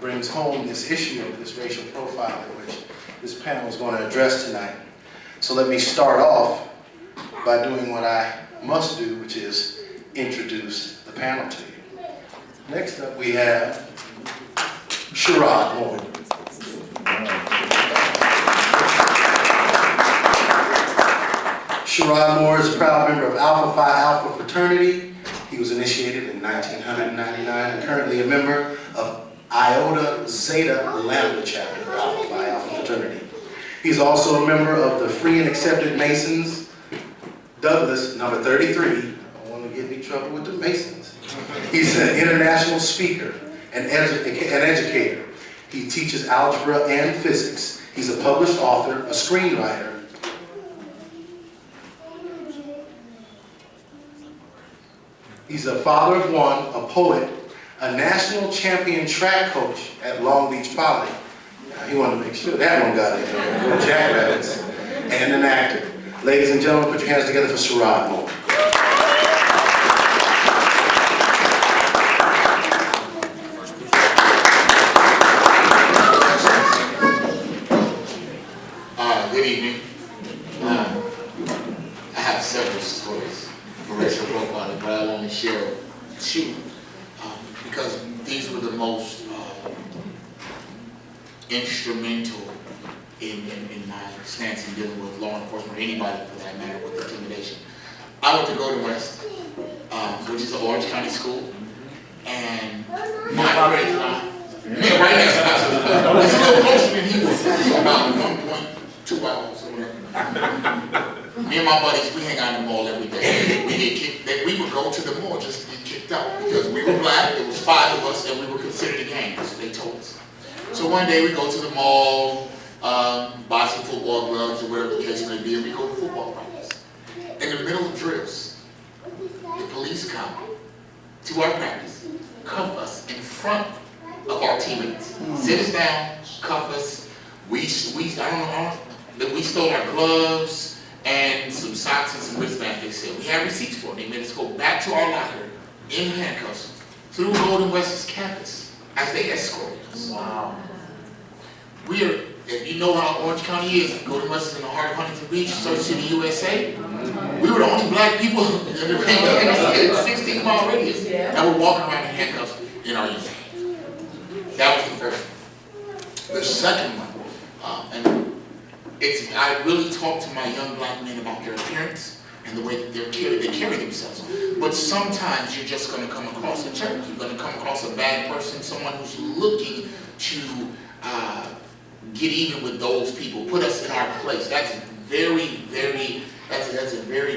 brings home this issue of this racial profiling, which this panel is going to address tonight. So let me start off by doing what I must do, which is introduce the panel to you. Next up we have Sharaud Moore. Sharaud Moore is a proud member of Alpha Phi Alpha fraternity. He was initiated in 1999 and currently a member of Iota Zeta Lambda chapter of Alpha Phi Alpha fraternity. He's also a member of the Free and Accepted Masons, Douglas, number 33. I don't want to get in trouble with the Masons. He's an international speaker and educator. He teaches algebra and physics. He's a published author, a screenwriter. He's a father of one, a poet, a national champion track coach at Long Beach Poly. He wanted to make sure that one got in there. Jackrabbits. And an actor. Ladies and gentlemen, put your hands together for Sharaud Moore. Good evening. I have several stories for racial profiling, but I'll only share two because these were the most instrumental in my stance in dealing with law enforcement, or anybody for that matter, with intimidation. I went to Golden West, which is an Orange County school, and my friends and I, right next to us, it's a little closer than he was, about 1.2 hours or whatever. Me and my buddies, we hang out in the mall every day. We get kicked. We would go to the mall just to get kicked out because we were black. There was 5 of us, and we were considered a gang. That's what they told us. So one day we go to the mall, buy some football gloves or whatever the case may be, and we go to football practice. In the middle of drills, the police come to our practice, cuff us in front of our teammates, sit us down, cuff us. We stole our gloves and some socks and some wristbands. They said we have receipts for it. They made us go back to our locker in handcuffs through Golden West's campus as they escorted us. Wow. If you know how Orange County is, Golden West is in the heart of Huntington Beach, Search City, USA. We were the only black people in the 16-mile radius that were walking around in handcuffs in our uniform. That was the first one. The second one, I really talk to my young black men about their appearance and the way that they carry themselves. But sometimes you're just going to come across a jerk. You're going to come across a bad person, someone who's looking to get even with those people, put us in our place. That's a very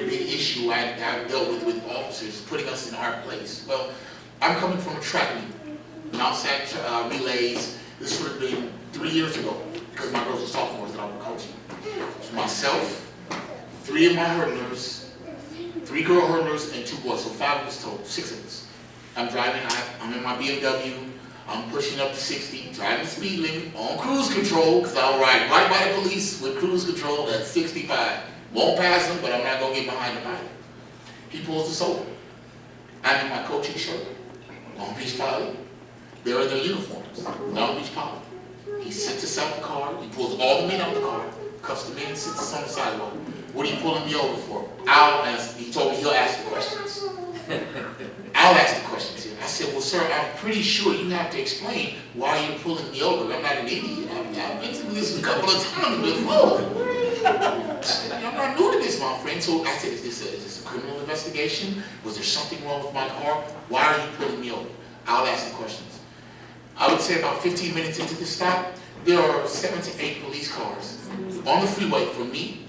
big issue I've dealt with officers, putting us in our place. Well, I'm coming from a track meet, outside relays. This would have been 3 years ago because my girls were sophomores that I was coaching. So myself, 3 of my hurdlers, 3 girl hurdlers, and 2 boys, so 5 of us total, 6 of us. I'm driving, I'm in my BMW, I'm pushing up to 60, driving the speed limit, on cruise control, because I'll ride right by the police with cruise control at 65. Won't pass him, but I'm not going to get behind him either. He pulls us over. I'm in my coaching shirt, Long Beach Poly. They're in their uniforms, Long Beach Poly. He sits us out the car, he pulls all the men out the car, cuffs the men, sits us on the sidewalk. What are you pulling me over for? He told me he'll ask the questions. I'll ask the questions here. I said, well, sir, I'm pretty sure you have to explain why you're pulling me over. I'm not an idiot. I've been through this a couple of times before. I'm not new to this, my friend. So I said, is this a criminal investigation? Was there something wrong with my car? Why are you pulling me over? I'll ask the questions. I would say about 15 minutes into the stop, there are 7 to 8 police cars on the freeway for me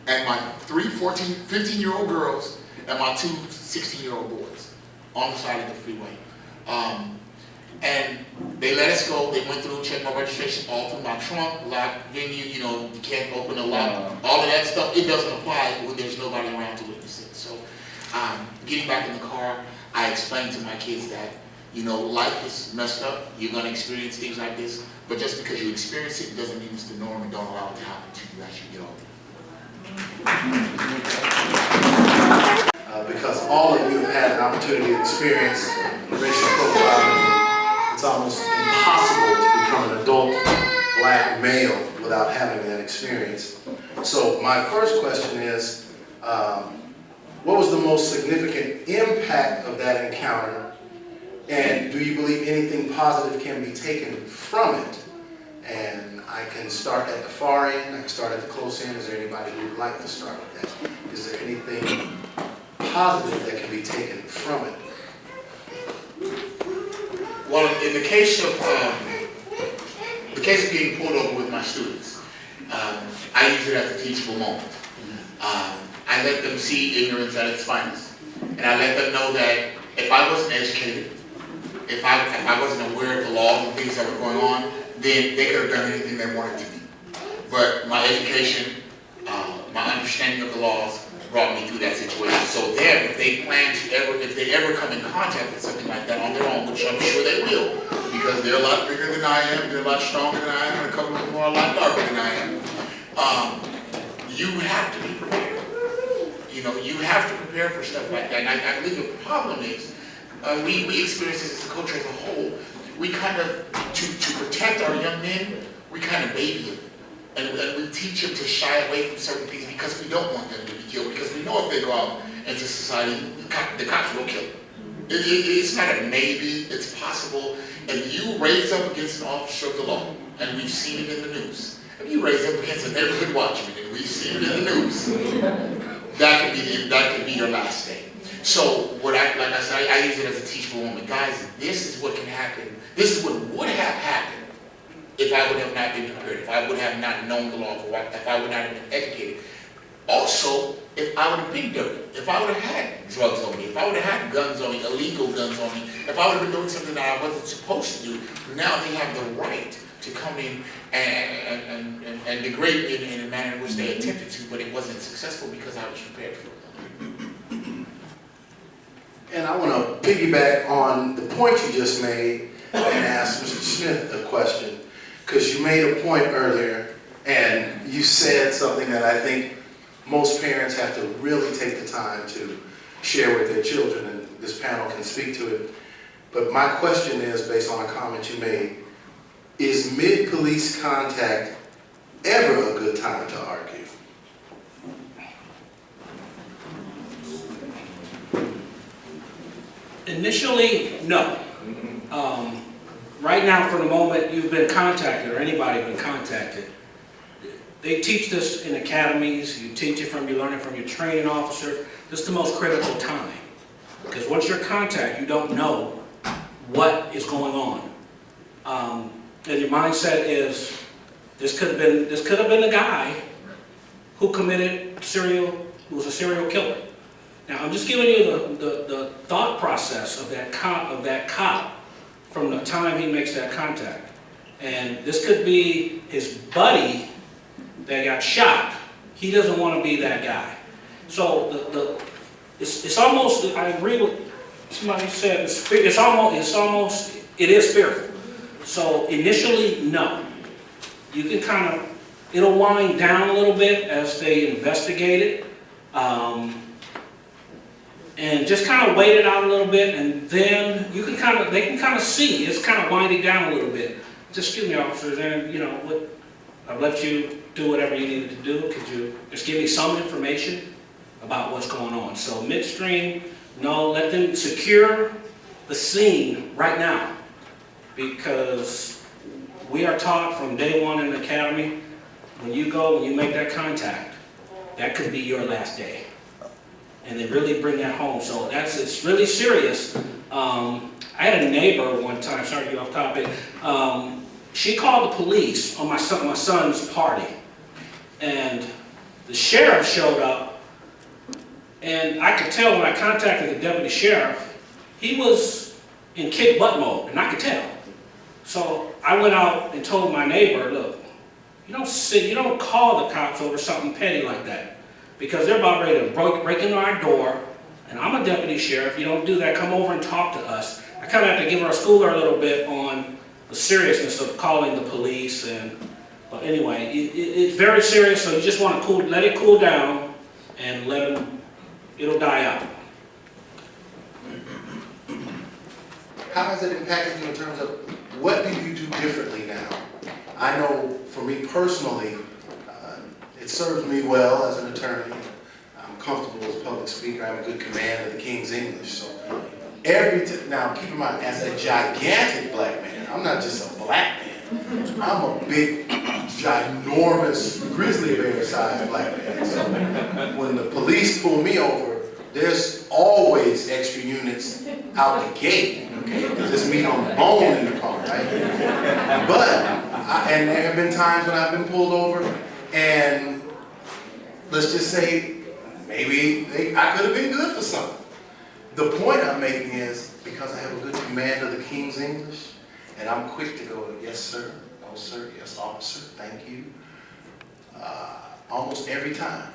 and my 3 15-year-old girls and my 2 16-year-old boys on the side of the freeway. And they let us go. They went through, checked my registration all through my trunk, lock, venue, you can't open a lock, all of that stuff. It doesn't apply when there's nobody around to witness it. So getting back in the car, I explained to my kids that, life is messed up. You're going to experience things like this. But just because you experience it doesn't mean it's the norm, and don't allow it to happen to you as you get older. Because all of you have had an opportunity to experience racial profiling. It's almost impossible to become an adult black male without having that experience. So my first question is, what was the most significant impact of that encounter? And do you believe anything positive can be taken from it? And I can start at the far end, I can start at the close end. Is there anybody who would like to start with that? Is there anything positive that can be taken from it? Well, in the case of being pulled over with my students, I use it as a teachable moment. I let them see ignorance at its finest, and I let them know that if I wasn't educated, if I wasn't aware of the laws and things that were going on, then they could have done anything they wanted to do. But my education, my understanding of the laws brought me through that situation. So then, if they ever come in contact with something like that on their own, which I'm sure they will, because they're a lot bigger than I am, they're a lot stronger than I am, and a couple of them are a lot darker than I am, you have to be prepared. You know, you have to prepare for stuff like that. And I believe the problem is, we experience this as a culture as a whole. We kind of, to protect our young men, we kind of baby them. And we teach them to shy away from certain things because we don't want them to be killed. Because we know if they go out into society, the cops will kill them. It's not a maybe, it's possible. And you raise up against an officer of the law, and we've seen it in the news. If you raise up against a neighborhood watchman, and we've seen it in the news, that could be your last day. So like I said, I use it as a teachable moment. Guys, this is what can happen. This is what would have happened if I would have not been prepared, if I would have not known the law, if I would not have been educated. Also, if I would have been dirty, if I would have had drugs on me, if I would have had guns on me, illegal guns on me, if I would have been doing something that I wasn't supposed to do, now they have the right to come in and degrade me in a manner in which they attempted to, but it wasn't successful because I was prepared for it. And I want to piggyback on the point you just made and ask Mr. Smith a question, because you made a point earlier and you said something that I think most parents have to really take the time to share with their children, and this panel can speak to it. But my question is, based on a comment you made, is mid-police contact ever a good time to argue? Initially, no. Right now, for the moment you've been contacted, or anybody been contacted, they teach this in academies, you learn it from your training officer. This is the most critical time. Because once you're contacted, you don't know what is going on. And your mindset is, this could have been a guy who was a serial killer. Now, I'm just giving you the thought process of that cop from the time he makes that contact. And this could be his buddy that got shot. He doesn't want to be that guy. So it's almost, I agree with somebody said, it is fearful. So initially, no. You can it'll wind down a little bit as they investigate it. And just kind of wait it out a little bit, and then they can kind of see it's kind of winding down a little bit. Just excuse me, officers, and I've let you do whatever you needed to do. Could you just give me some information about what's going on? So midstream, no, let them secure the scene right now, because we are taught from day one in the academy, when you make that contact, that could be your last day. And they really bring that home. So it's really serious. I had a neighbor one time, sorry to get off topic, she called the police on my son's party. And the sheriff showed up, and I could tell when I contacted the deputy sheriff, he was in kick butt mode, and I could tell. So I went out and told my neighbor, look, you don't call the cops over something petty like that. Because they're about ready to break into our door, and I'm a deputy sheriff. You don't do that. Come over and talk to us. I kind of have to give her a schooler a little bit on the seriousness of calling the police. But anyway, it's very serious. So you just want to let it cool down, and it'll die out. how has it impacted you in terms of what do you do differently now? I know for me personally, it serves me well as an attorney. I'm comfortable as a public speaker. I have a good command of the King's English. So now keep in mind, as a gigantic black man, I'm not just a black man. I'm a big, ginormous, grizzly bear-sized black man. So when the police pull me over, there's always extra units out the gate, okay? Because it's meat on the bone in the car, right? But, and there have been times when I've been pulled over, and let's just say, maybe I could have been good for something. The point I'm making is, because I have a good command of the King's English, and I'm quick to go, yes sir, no sir, yes officer, thank you. Almost every time,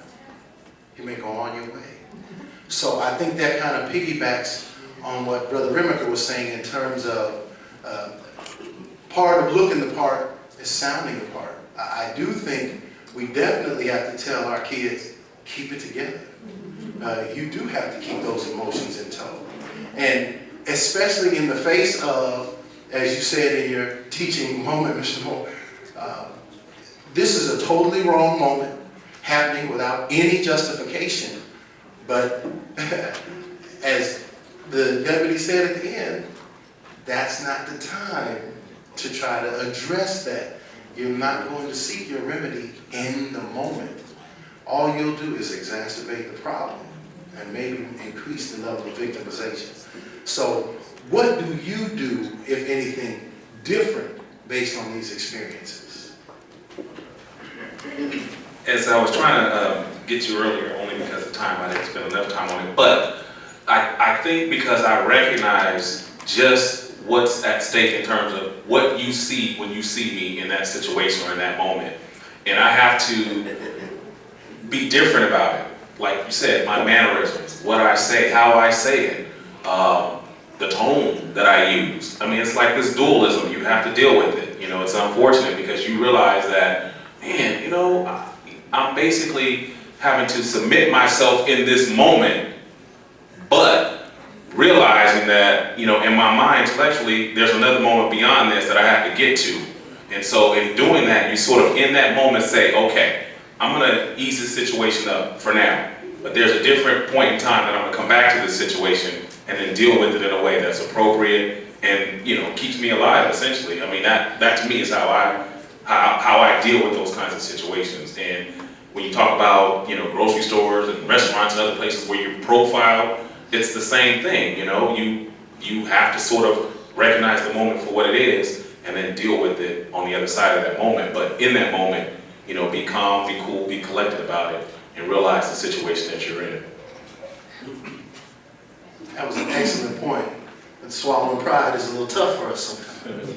you may go on your way. So I think that kind of piggybacks on what Brother Remiker was saying in terms of part of looking the part is sounding the part. I do think we definitely have to tell our kids, keep it together. You do have to keep those emotions in tow. And especially in the face of, as you said in your teaching moment, Mr. Moore, this is a totally wrong moment happening without any justification. But as the deputy said at the end, that's not the time to try to address that. You're not going to seek your remedy in the moment. All you'll do is exacerbate the problem and maybe increase the level of victimization. So what do you do, if anything, different based on these experiences? As I was trying to get you earlier, only because of time, I didn't spend enough time on it, but I think because I recognize just what's at stake in terms of what you see when you see me in that situation or in that moment. And I have to be different about it. Like you said, my mannerisms, what I say, how I say it, the tone that I use. I mean, it's like this dualism. You have to deal with it. You know, it's unfortunate because you realize that, man, you know, I'm basically having to submit myself in this moment, but realizing that, you know, in my mind, intellectually, there's another moment beyond this that I have to get to. And so in doing that, you sort of in that moment say, okay, I'm gonna ease this situation up for now, but there's a different point in time that I'm gonna come back to this situation and then deal with it in a way that's appropriate and, you know, keeps me alive, essentially. I mean, that to me is how I deal with those kinds of situations. And when you talk about, you know, grocery stores and restaurants and other places where you're profiled, it's the same thing, you know. You have to sort of recognize the moment for what it is and then deal with it on the other side of that moment. But in that moment, you know, be calm, be cool, be collected about it, and realize the situation that you're in. That was an excellent point. But swallowing pride is a little tough for us sometimes.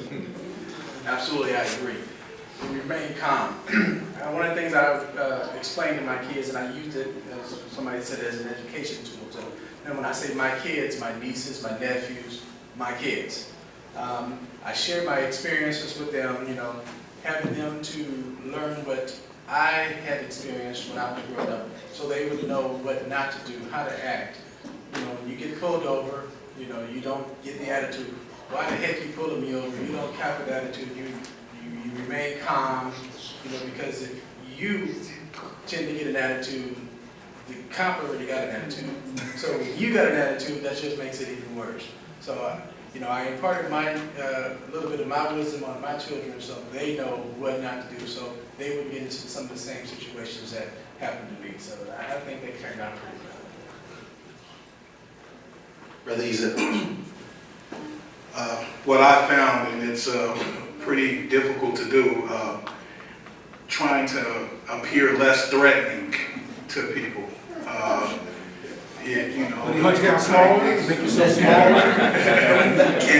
Absolutely, I agree. We remain calm. One of the things I explained to my kids, and I used it, as somebody said, as an education tool. So, and when I say my kids, my nieces, my nephews, my kids, I share my experiences with them, you know, having them to learn what I had experienced when I was growing up, so they would know what not to do, how to act. You know, when you get pulled over, you know, you don't get the attitude, why the heck you pulling me over? You don't cap with attitude, you remain calm, you know, because if you tend to get an attitude, the cop already got an attitude. So when you got an attitude, that just makes it even worse. So, you know, I imparted a little bit of my wisdom on my children so they know what not to do, so they would get into some of the same situations that happened to me. So I think they turned out pretty well. Brother Isa. What I found, and it's pretty difficult to do, trying to appear less threatening to people. You know, You want to get smaller, make yourself smaller,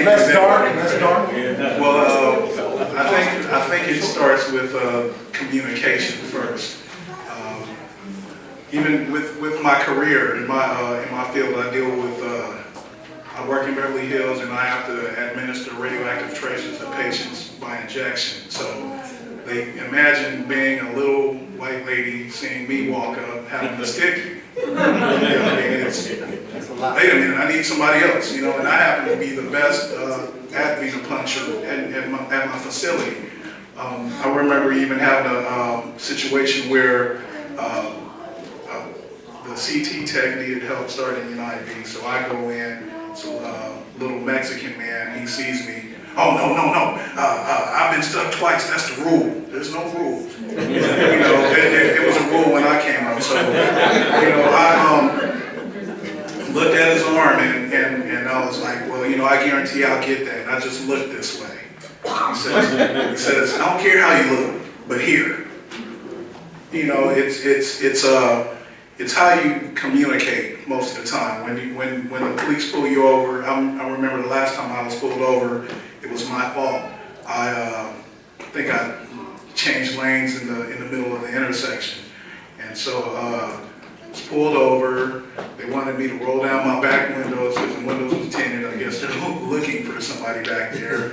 less dark. Well, I think it starts with communication first. Even with my career in my field, I deal with. I work in Beverly Hills, and I have to administer radioactive traces to patients by injection. So they imagine being a little white lady seeing me walk up having to stick you. I mean, choice. Wait a minute, I need somebody else, you know, and I happen to be the best Advena puncher at my facility. I remember even having a situation where the CT tech needed help starting an IV, so I go in, so little Mexican man, he sees me. Oh, no, I've been stuck twice, that's the rule. There's no rules. You know, it was a rule when I came up, so, you know, I looked at his arm and I was like, well, you know, I guarantee I'll get that. And I just looked this way. He says, I don't care how you look, but here. You know, it's how you communicate most of the time. When the police pull you over, I remember the last time I was pulled over, it was my fault. I think I changed lanes in the middle of the intersection. And so I was pulled over. They wanted me to roll down my back windows because the windows was tinted. I guess they're looking for somebody back there.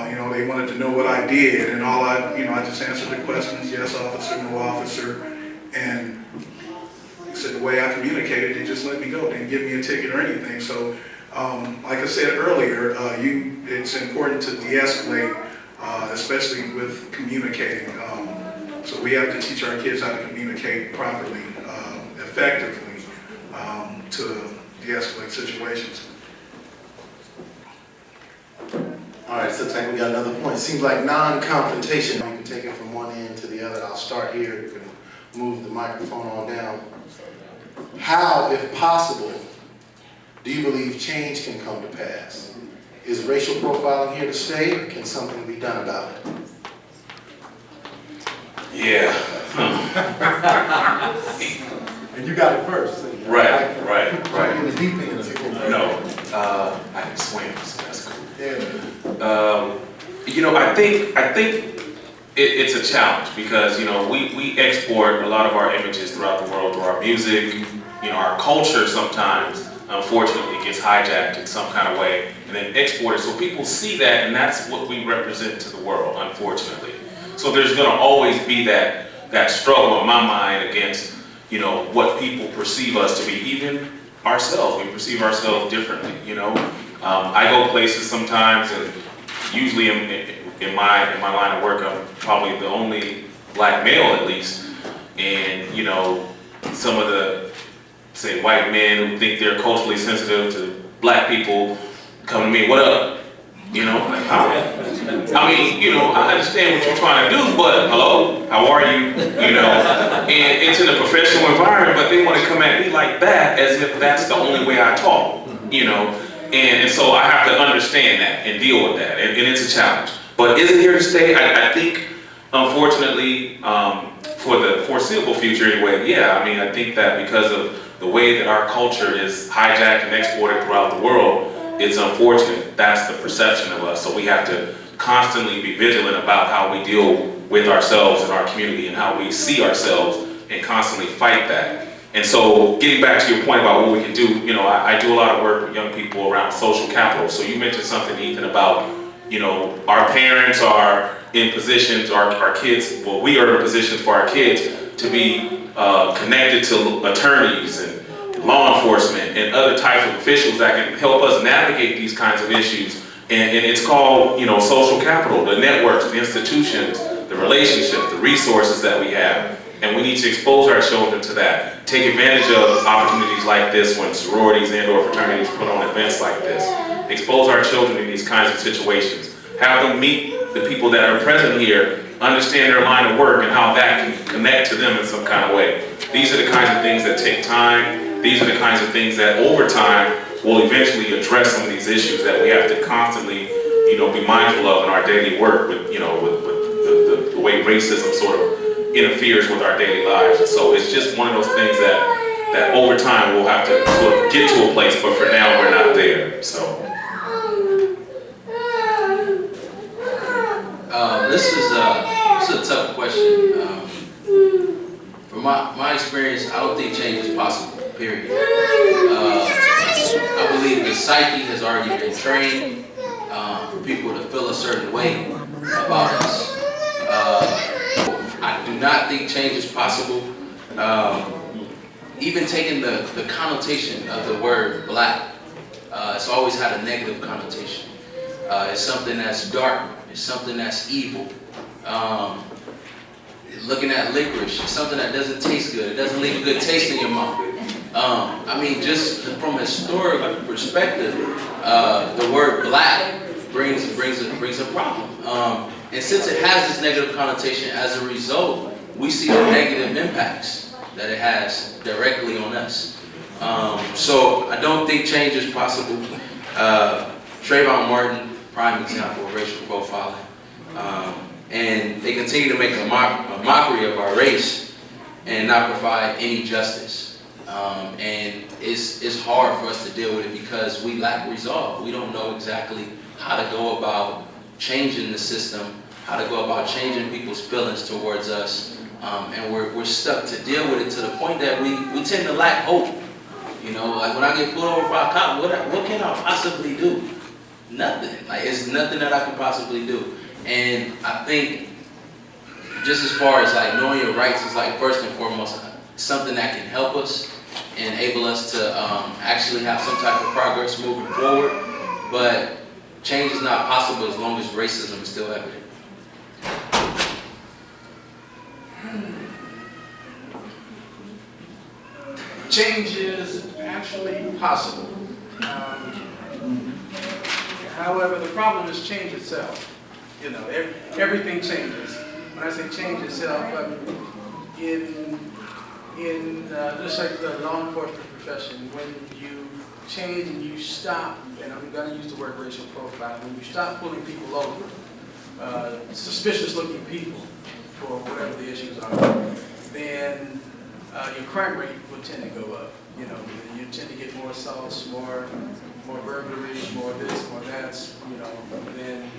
You know, they wanted to know what I did, and I just answered the questions, yes officer, no officer. And he said the way I communicated, they just let me go. They didn't give me a ticket or anything. So, like I said earlier, it's important to de-escalate, especially with communicating. So we have to teach our kids how to communicate properly, effectively, to de-escalate situations. All right, so looks like we got another point. Seems like non-confrontation. You can take it from one end to the other. I'll start here. You can move the microphone on down. How, if possible, do you believe change can come to pass? Is racial profiling here to stay, or can something be done about it? Yeah. And you got it first. Right. In the deep end. No, I can swim, so that's cool. Yeah. You know, I think it's a challenge because, you know, we export a lot of our images throughout the world through our music. You know, our culture sometimes, unfortunately, gets hijacked in some kind of way and then exported. So people see that, and that's what we represent to the world, unfortunately. So there's going to always be that struggle in my mind against, you know, what people perceive us to be, even ourselves. We perceive ourselves differently, you know. I go places sometimes, and usually in my line of work, I'm probably the only black male at least. And, you know, some of the, say, white men who think they're culturally sensitive to black people come to me, what up? You know, like, huh? I mean, you know, I understand what you're trying to do, but hello, how are you? You know, and it's in a professional environment, but they want to come at me like that as if that's the only way I talk, you know. And so I have to understand that and deal with that, and it's a challenge. But is it here to stay? I think, unfortunately, for the foreseeable future anyway, yeah. I mean, I think that because of the way that our culture is hijacked and exported throughout the world, it's unfortunate. That's the perception of us. So we have to constantly be vigilant about how we deal with ourselves and our community and how we see ourselves and constantly fight that. And so getting back to your point about what we can do, you know, I do a lot of work with young people around social capital. So you mentioned something, Ethan, about, you know, our parents are in positions, our kids, well, we are in positions for our kids to be connected to attorneys and law enforcement and other types of officials that can help us navigate these kinds of issues. And it's called, you know, social capital, the networks, the institutions, the relationships, the resources that we have. And we need to expose our children to that. Take advantage of opportunities like this when sororities and or fraternities put on events like this. Expose our children in these kinds of situations. Have them meet the people that are present here, understand their line of work and how that can connect to them in some kind of way. These are the kinds of things that take time. These are the kinds of things that over time will eventually address some of these issues that we have to constantly, you know, be mindful of in our daily work with, you know, with the way racism sort of interferes with our daily lives. And so it's just one of those things that over time we'll have to sort of get to a place, but for now we're not there. So. This is a tough question. From my experience, I don't think change is possible, period. I believe the psyche has already been trained for people to feel a certain way about us. I do not think change is possible. even taking the connotation of the word black, it's always had a negative connotation. It's something that's dark, it's something that's evil. Looking at licorice, it's something that doesn't taste good, it doesn't leave a good taste in your mouth. I mean, just from a historical perspective, the word black brings a problem. And since it has this negative connotation, as a result, we see the negative impacts that it has directly on us. So I don't think change is possible. Trayvon Martin, prime example of racial profiling. And they continue to make a mockery of our race and not provide any justice. And it's hard for us to deal with it because we lack resolve. We don't know exactly how to go about changing the system, how to go about changing people's feelings towards us. And we're stuck to deal with it to the point that we tend to lack hope. You know, like when I get pulled over by a cop, what can I possibly do? Nothing. Like, it's nothing that I can possibly do. And I think just as far as like knowing your rights is like first and foremost something that can help us, enable us to actually have some type of progress moving forward. But change is not possible as long as racism is still evident. Change is actually possible. However, the problem is change itself. You know, everything changes. When I say change itself, just like the law enforcement profession, when you change and you stop, and I'm going to use the word racial profiling, when you stop pulling people over, suspicious-looking people, for whatever the issues are, then your crime rate would tend to go up. You know, you tend to get more assaults, more burglaries, more this, more that, you know, than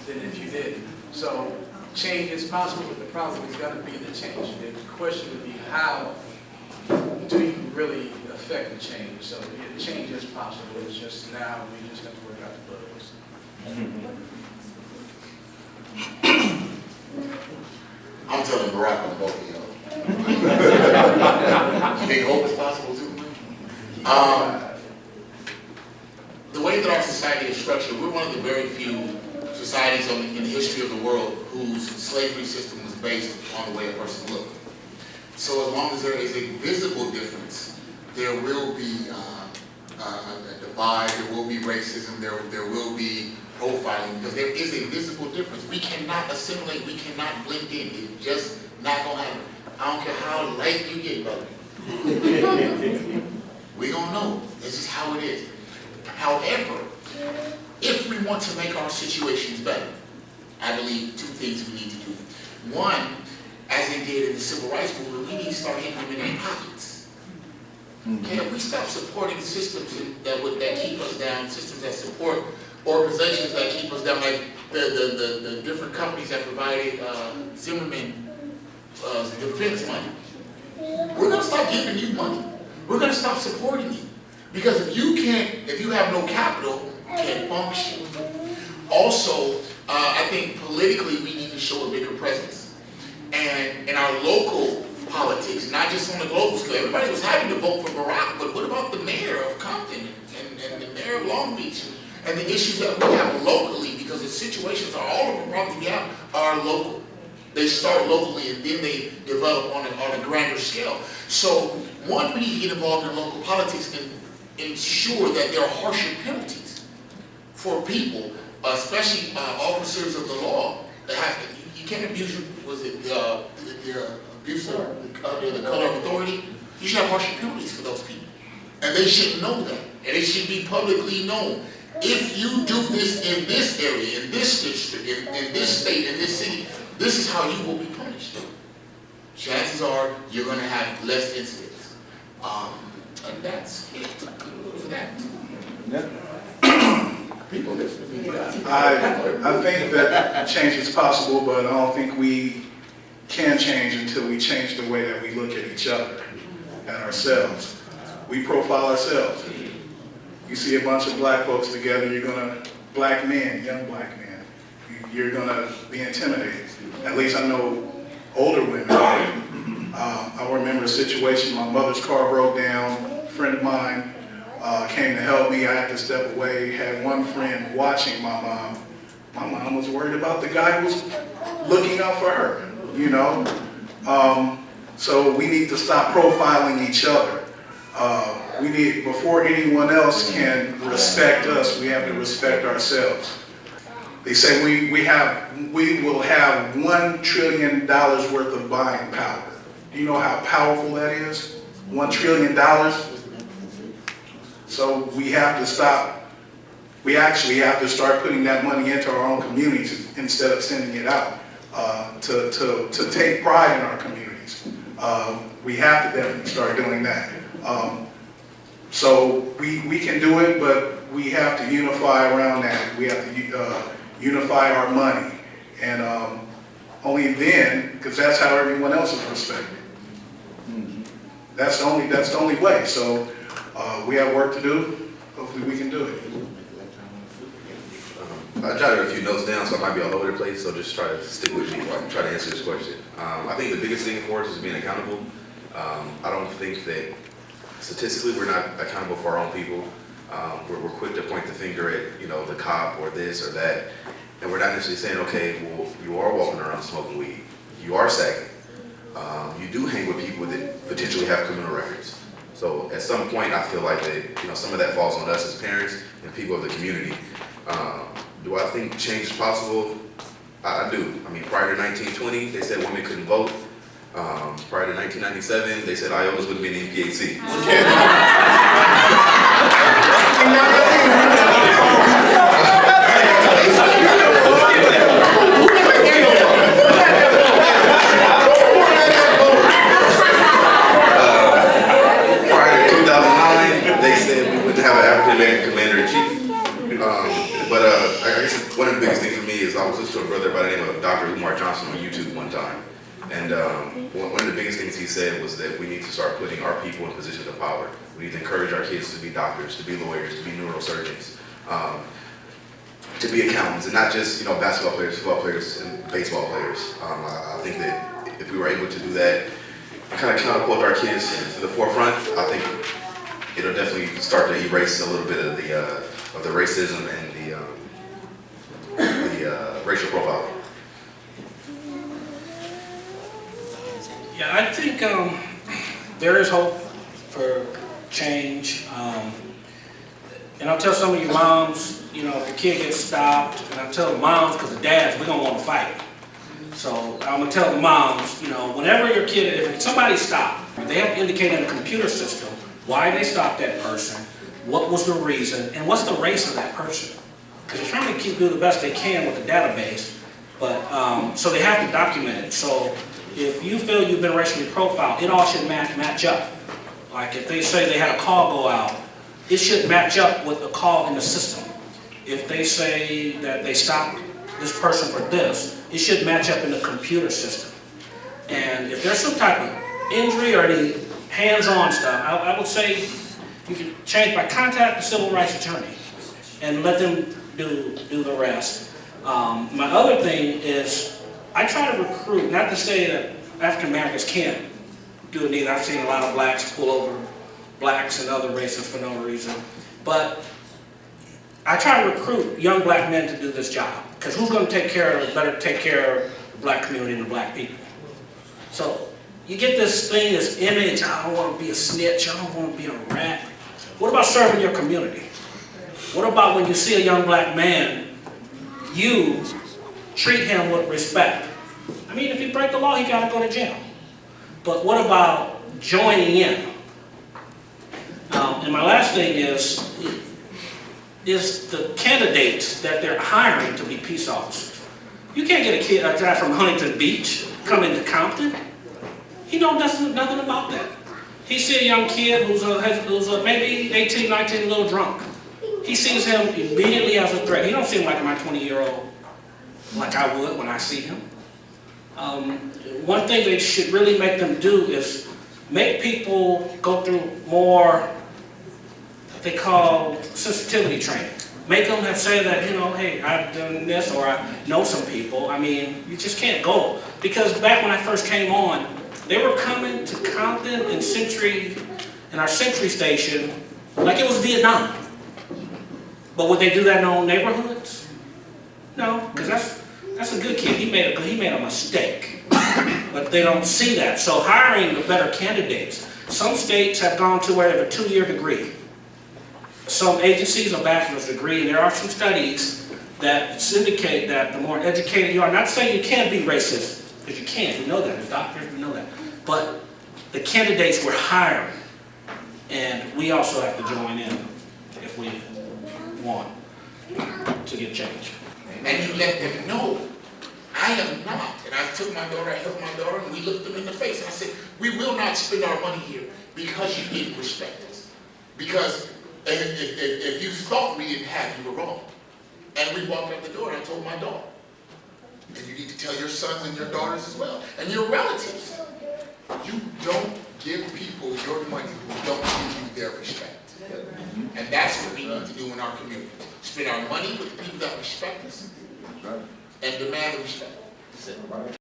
if you didn't. So change is possible, but the problem is going to be the change. The question would be, how do you really affect the change? So yeah, change is possible. It's just now we just have to work out the bugs. I'm telling Barack on both of y'all. You think hope is possible too? The way that our society is structured, we're one of the very few societies in the history of the world whose slavery system was based on the way a person looked. So as long as there is a visible difference, there will be a divide, there will be racism, there will be profiling, because there is a visible difference. We cannot assimilate, we cannot blend in. It's just not gonna happen. I don't care how light you get, brother. We gonna know. This is how it is. However, if we want to make our situations better, I believe two things we need to do. One, as they did in the civil rights movement, we need to start hitting them in their pockets. Okay, if we stop supporting systems that keep us down, systems that support organizations that keep us down, like the different companies that provided Zimmerman defense money, we're going to stop giving you money. We're going to stop supporting you. Because if you have no capital, you can't function. Also, I think politically we need to show a bigger presence. And in our local politics, not just on the global scale, everybody was happy to vote for Barack, but what about the mayor of Compton and the mayor of Long Beach and the issues that we have locally, because the situations are, all of the problems we have are local. They start locally and then they develop on a grander scale. So one, we need to get involved in local politics and ensure that there are harsher penalties for people, especially officers of the law. That have, you can't abuse your, abuse of the color of authority. You should have harsher penalties for those people. And they should know that. And it should be publicly known. If you do this in this area, in this district, in this state, in this city, this is how you will be punished. Chances are you're going to have less incidents. And that's it for that. People listen to me. I think that change is possible, but I don't think we can change until we change the way that we look at each other and ourselves. We profile ourselves. You see a bunch of black folks together, you're gonna, black men, young black men, you're gonna be intimidated. At least I know older women I remember a situation, my mother's car broke down, a friend of mine came to help me, I had to step away, had one friend watching my mom. My mom was worried about the guy who was looking out for her, you know? So we need to stop profiling each other. We need, before anyone else can respect us, we have to respect ourselves. They say we will have $1 trillion worth of buying power. Do you know how powerful that is? $1 trillion? So we have to stop, we actually have to start putting that money into our own communities instead of sending it out to take pride in our communities. We have to definitely start doing that. So we can do it, but we have to unify around that. We have to unify our money. And only then, because that's how everyone else is respected. That's the only way. So we have work to do. Hopefully we can do it. I jotted a few notes down, so I might be all over the place, so just try to stick with me while I try to answer this question. I think the biggest thing for us is being accountable. I don't think that statistically we're not accountable for our own people. We're quick to point the finger at, you know, the cop or this or that, and we're not necessarily saying, okay, well, you are walking around smoking weed, you are sagging, you do hang with people that potentially have criminal records. So at some point, I feel like that, you know, some of that falls on us as parents and people of the community. Do I think change is possible? I do. I mean, prior to 1920, they said women couldn't vote. Prior to 1997, they said IOTAs wouldn't be in the NPHC. Prior to 2009, they said we wouldn't have an African-American commander-in-chief. But I guess one of the biggest things for me is I was listening to a brother by the name of Dr. Umar Johnson on YouTube one time. And one of the biggest things he said was that we need to start putting our people in positions of power. We need to encourage our kids to be doctors, to be lawyers, to be neurosurgeons, to be accountants, and not just, you know, basketball players, football players, and baseball players. I think that if we were able to do that, kind of catapult our kids to the forefront, I think it'll definitely start to erase a little bit of the racism and the racial profile. Yeah, I think there is hope for change. And I'll tell some of you moms, you know, if the kid gets stopped, and I'll tell the moms, because the dads, we're gonna want to fight. So I'm gonna tell the moms, you know, whenever your kid, if somebody stopped, they have to indicate in the computer system why they stopped that person, what was the reason, and what's the race of that person. Because they're trying to do the best they can with the database, but so they have to document it. So if you feel you've been racially profiled, it all should match up. Like if they say they had a call go out, it should match up with the call in the system. If they say that they stopped this person for this, it should match up in the computer system. And if there's some type of injury or any hands-on stuff, I would say you can change by contact the civil rights attorney and let them do the rest. My other thing is I try to recruit, not to say that African Americans can't do it either. I've seen a lot of blacks pull over blacks and other races for no reason. But I try to recruit young black men to do this job. Because who's going to better take care of the black community and the black people? So you get this thing, this image, I don't want to be a snitch, I don't want to be a rat. What about serving your community? What about when you see a young black man, you treat him with respect? I mean, if he breaks the law, he got to go to jail. But what about joining in? And my last thing is the candidates that they're hiring to be peace officers. You can't get a guy from Huntington Beach come into Compton. He knows nothing about that. He sees a young kid who's maybe 18, 19, a little drunk. He sees him immediately as a threat. He don't see him like my 20-year-old, like I would when I see him. One thing they should really make them do is make people go through more, they call sensitivity training. Make them have said that, you know, hey, I've done this or I know some people. I mean, you just can't go. Because back when I first came on, They were coming to Compton and Century, in our Century station, like it was Vietnam. But would they do that in their own neighborhoods? No, because that's a good kid. He made a mistake. But they don't see that. So hiring the better candidates. Some states have gone to where they have a 2-year degree. Some agencies a bachelor's degree, and there are some studies that indicate that the more educated you are, not saying you can't be racist, because you can't, we know that, as doctors, we know that. But the candidates we're hiring, and we also have to join in if we want to get change. And you let them know, I am not. And I took my daughter, I held my daughter, and we looked them in the face, and I said, we will not spend our money here because you didn't respect us. Because if you thought we didn't have, you were wrong. And we walked out the door, and I told my daughter, and you need to tell your sons and your daughters as well, and your relatives, you don't give people your money who don't give you their respect. And that's what we need to do in our community. Spend our money with the people that respect us and demand respect.